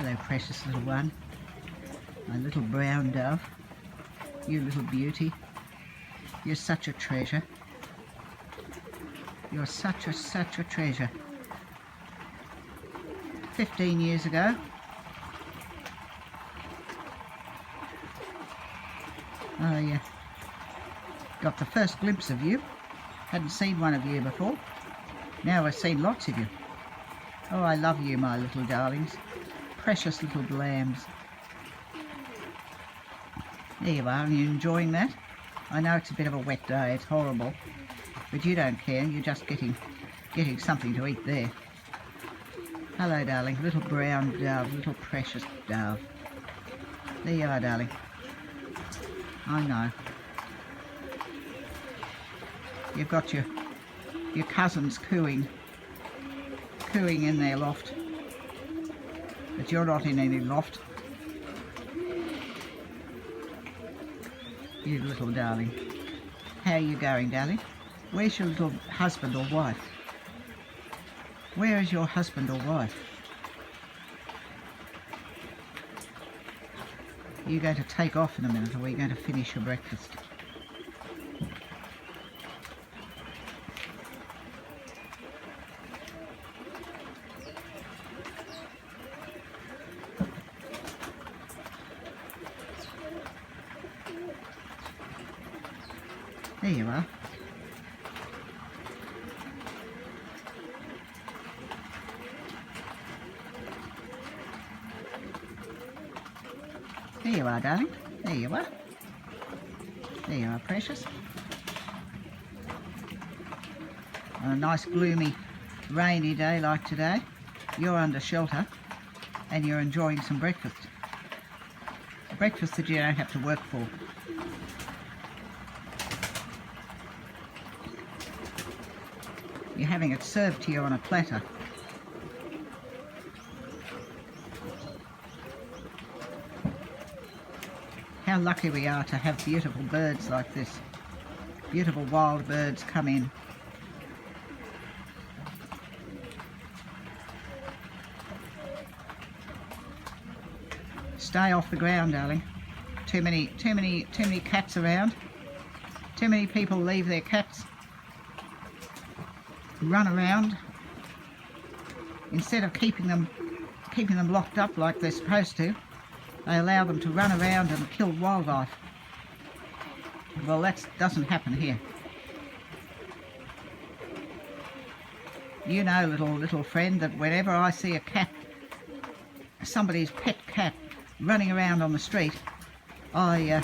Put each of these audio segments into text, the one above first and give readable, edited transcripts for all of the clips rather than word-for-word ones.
Hello, precious little one. My little brown dove. You little beauty. You're such a treasure. You're such a treasure. 15 years ago, I got the first glimpse of you. Hadn't seen one of you before. Now I've seen lots of you. Oh, I love you, my little darlings. Precious little lambs. There you are. Are you enjoying that? I know it's a bit of a wet day. It's horrible. But you don't care. You're just getting something to eat there. Hello, darling. Little brown dove. Little precious dove. There you are, darling. I know. You've got your cousins cooing in their loft. But you're not in any loft. You little darling. How are you going, darling? Where's your little husband or wife? Where is your husband or wife? Are you going to take off in a minute, or are you going to finish your breakfast? There you are. There you are, darling. There you are. There you are, precious. On a nice gloomy rainy day like today, you're under shelter and you're enjoying some breakfast. Breakfast that you don't have to work for. You're having it served to you on a platter. How lucky we are to have beautiful birds like this. Beautiful wild birds come in. Stay off the ground, darling. Too many cats around. Too many people leave their cats run around instead of keeping them locked up like they're supposed to. They allow them to run around and kill wildlife. Well, that doesn't happen here. You know, little friend, that whenever I see a cat, somebody's pet cat, running around on the street, I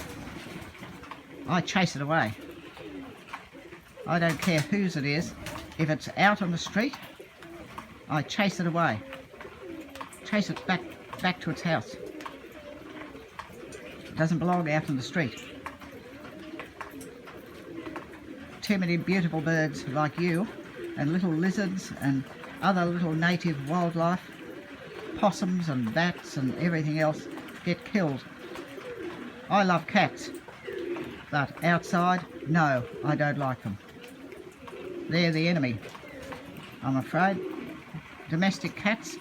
chase it away. I don't care whose it is. If it's out on the street, I chase it away. Chase it back to its house. It doesn't belong out on the street. Too many beautiful birds like you, and little lizards and other little native wildlife, possums and bats and everything else, get killed. I love cats, but outside, no, I don't like them. They're the enemy, I'm afraid. Domestic cats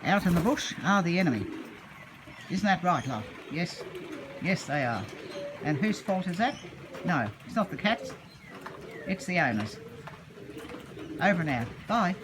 out in the bush are the enemy. Isn't that right, love? Yes, yes they are. And whose fault is that? No, it's not the cats, it's the owners. Over and out. Bye.